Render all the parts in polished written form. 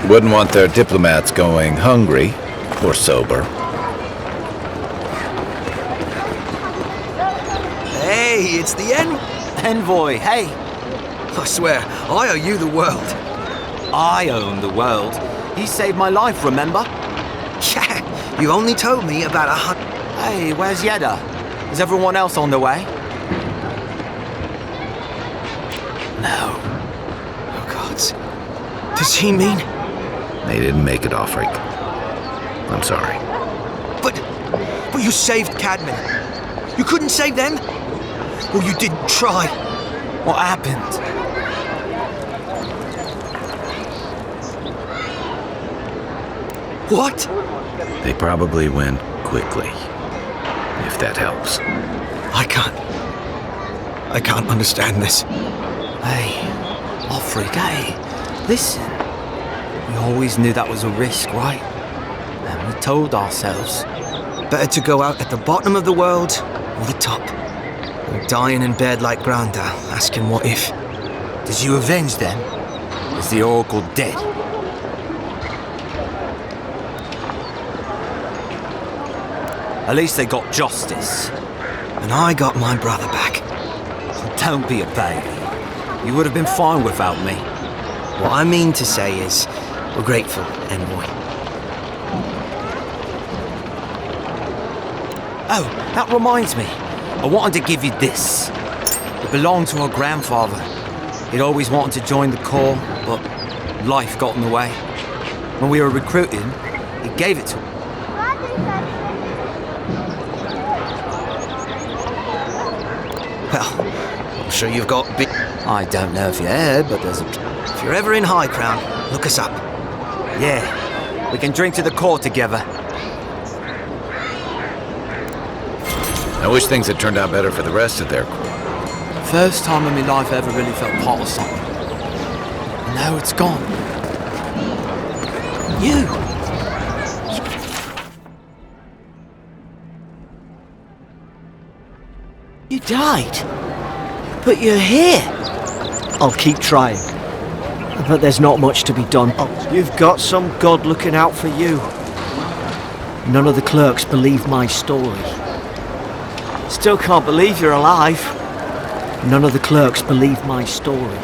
Wouldn't want their diplomats going hungry or sober. Hey, it's the Envoy, hey! I swear, I owe you the world. I own the world. You saved my life, remember? Yeah, you only told me about 100... Hey, where's Yeda? Is everyone else on the way? No. Oh, gods. Does he mean... They didn't make it, Ulfric. I'm sorry. But you saved Cadman. You couldn't save them? Or you didn't try? What happened? What? They probably went quickly, if that helps. I can't understand this. Hey, Ulfric, hey, listen. We always knew that was a risk, right? And we told ourselves. Better to go out at the bottom of the world or the top. Or dying in bed like Granda, asking what if. Did you avenge them? Is the Oracle dead? At least they got justice. And I got my brother back. Don't be a baby. You would have been fine without me. What I mean to say is, we're grateful, Envoy. Oh, that reminds me. I wanted to give you this. It belonged to our grandfather. He'd always wanted to join the Corps, but life got in the way. When we were recruiting, he gave it to him. Well, I'm sure you've got big... I don't know if you heard, but there's a... If you're ever in High Crown, look us up. Yeah, we can drink to the Corps together. I wish things had turned out better for the rest of their crew. First time in my life I ever really felt part of something. And now it's gone. You! You died. But you're here. I'll keep trying. But there's not much to be done. You've got some god looking out for you. None of the clerks believe my story. Still can't believe you're alive. None of the clerks believe my story.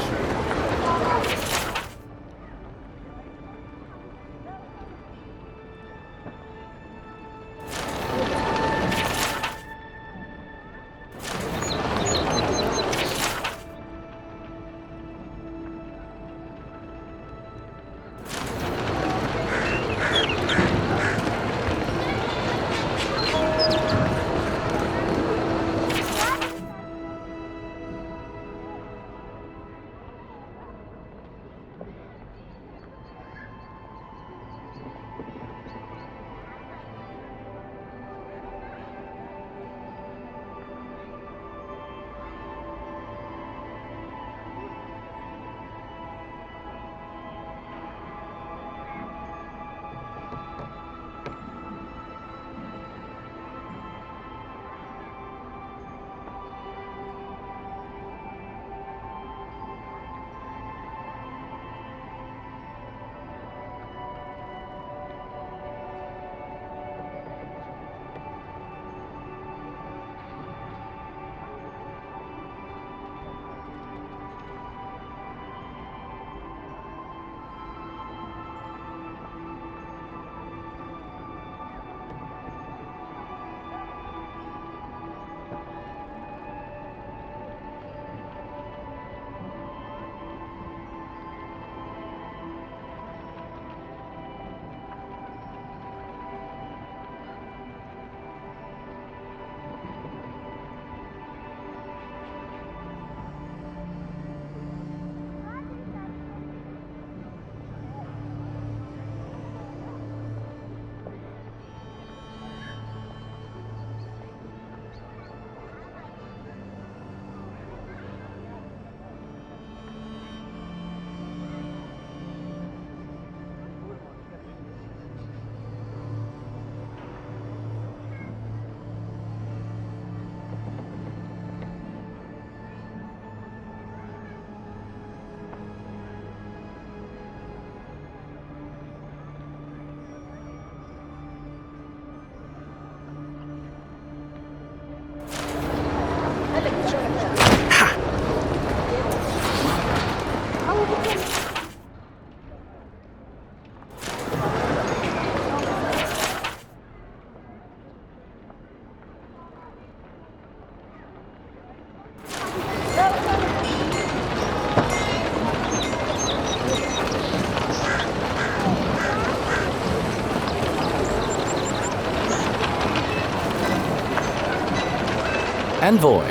Envoy,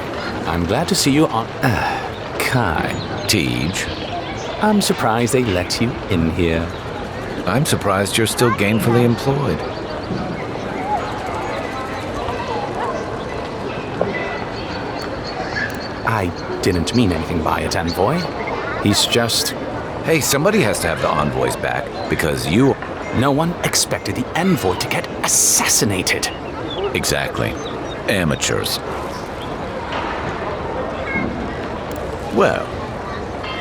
I'm glad to see you on... Kai, Tej. I'm surprised they let you in here. I'm surprised you're still gainfully employed. I didn't mean anything by it, Envoy. He's just... Hey, somebody has to have the envoys back, because you... No one expected the Envoy to get assassinated. Exactly. Amateurs. Well,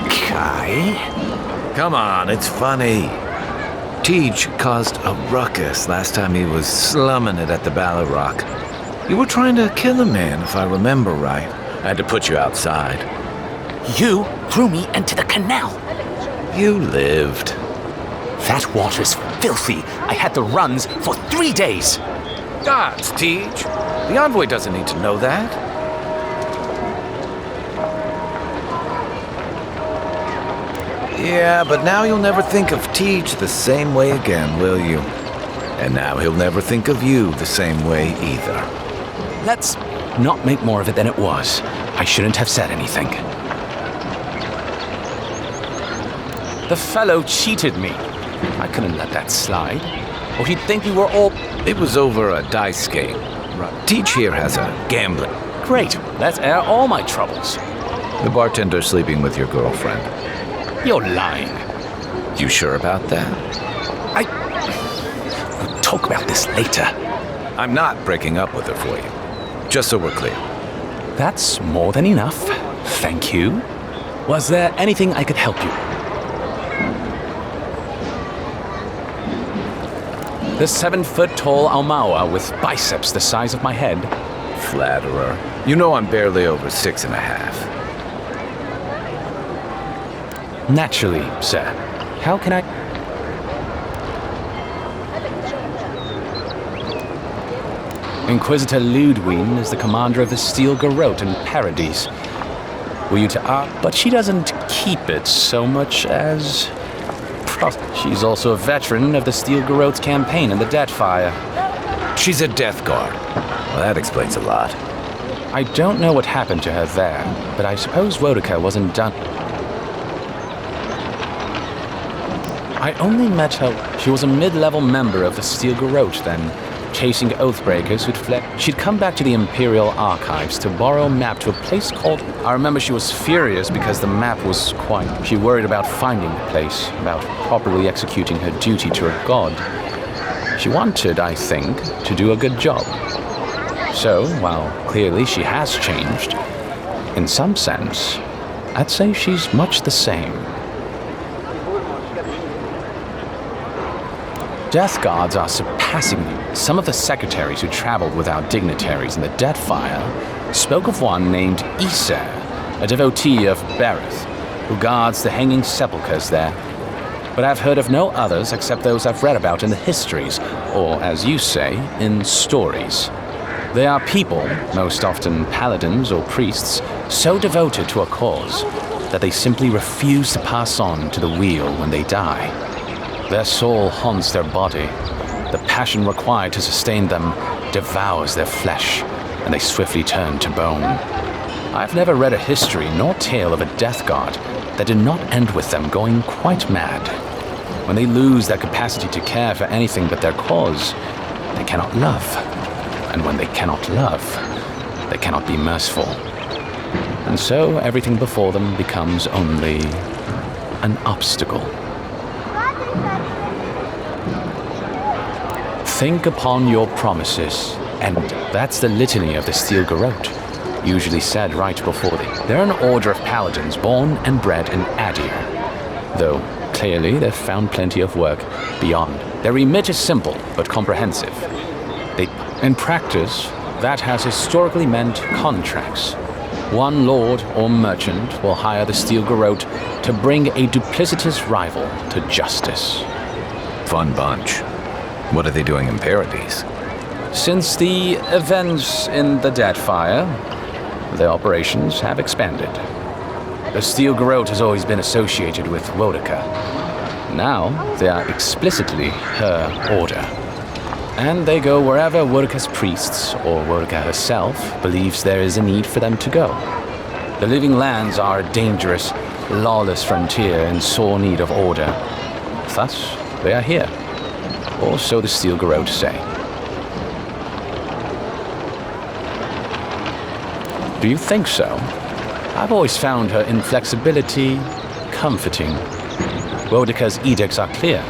Kai? come on, it's funny. Tej caused a ruckus last time he was slumming it at the Ballarrock. You were trying to kill a man, if I remember right. I had to put you outside. You threw me into the canal. You lived. That water's filthy. I had the runs for 3 days. Gods, Tej. The envoy doesn't need to know that. Yeah, but now you'll never think of Tej the same way again, will you? And now he'll never think of you the same way either. Let's not make more of it than it was. I shouldn't have said anything. The fellow cheated me. I couldn't let that slide. Or he'd think we were all... It was over a dice game. Tej here has a gambling. Great, let's air all my troubles. The bartender's sleeping with your girlfriend. You're lying. You sure about that? We'll talk about this later. I'm not breaking up with her for you. Just so we're clear. That's more than enough. Thank you. Was there anything I could help you? The 7-foot-tall Aumaua with biceps the size of my head. Flatterer. You know I'm barely over 6.5. Naturally, sir. How can I... Inquisitor Ludwine is the commander of the Steel Garrote in Paradise. Were you to ask? But she doesn't keep it so much as... She's also a veteran of the Steel Garrote's campaign in the Deathfire. She's a Death Guard. Well, that explains a lot. I don't know what happened to her there, but I suppose Wodica wasn't done. I only met her. She was a mid-level member of the Steel Garrote then, chasing Oathbreakers who'd fled. She'd come back to the Imperial Archives to borrow a map to a place called... I remember she was furious because the map was quite... She worried about finding the place, about properly executing her duty to her god. She wanted, I think, to do a good job. So, while clearly she has changed, in some sense, I'd say she's much the same. Death Guards are surpassingly... Some of the secretaries who traveled without dignitaries in the Deathfire spoke of one named Iser, a devotee of Bereth, who guards the hanging sepulchres there. But I've heard of no others except those I've read about in the histories, or, as you say, in stories. They are people, most often paladins or priests, so devoted to a cause that they simply refuse to pass on to the wheel when they die. Their soul haunts their body. The passion required to sustain them devours their flesh, and they swiftly turn to bone. I've never read a history nor tale of a Death Guard that did not end with them going quite mad. When they lose their capacity to care for anything but their cause, they cannot love. And when they cannot love, they cannot be merciful. And so everything before them becomes only an obstacle. Think upon your promises, and that's the litany of the Steel Garrote, usually said right before they're an order of paladins born and bred in Adir. Though, clearly, they've found plenty of work beyond. Their remit is simple, but comprehensive. In practice, that has historically meant contracts. One lord or merchant will hire the Steel Garrote to bring a duplicitous rival to justice. Fun bunch. What are they doing in Paradise? Since the events in the Deathfire, their operations have expanded. The Steel Garrote has always been associated with Wodica. Now, they are explicitly her order. And they go wherever Wodica's priests, or Wodica herself, believes there is a need for them to go. The Living Lands are a dangerous, lawless frontier in sore need of order. Thus, they are here. Or so the Steel Garrote say. Do you think so? I've always found her inflexibility comforting. Wodica's edicts are clear.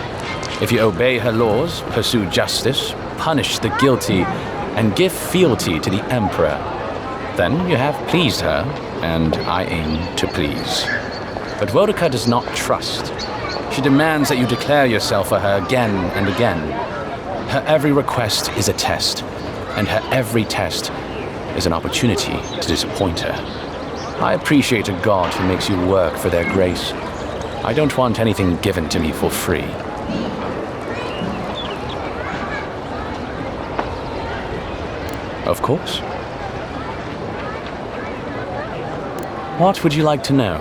If you obey her laws, pursue justice, punish the guilty, and give fealty to the Emperor, then you have pleased her, and I aim to please. But Wodica does not trust. She demands that you declare yourself for her again and again. Her every request is a test, and her every test is an opportunity to disappoint her. I appreciate a god who makes you work for their grace. I don't want anything given to me for free. Of course. What would you like to know?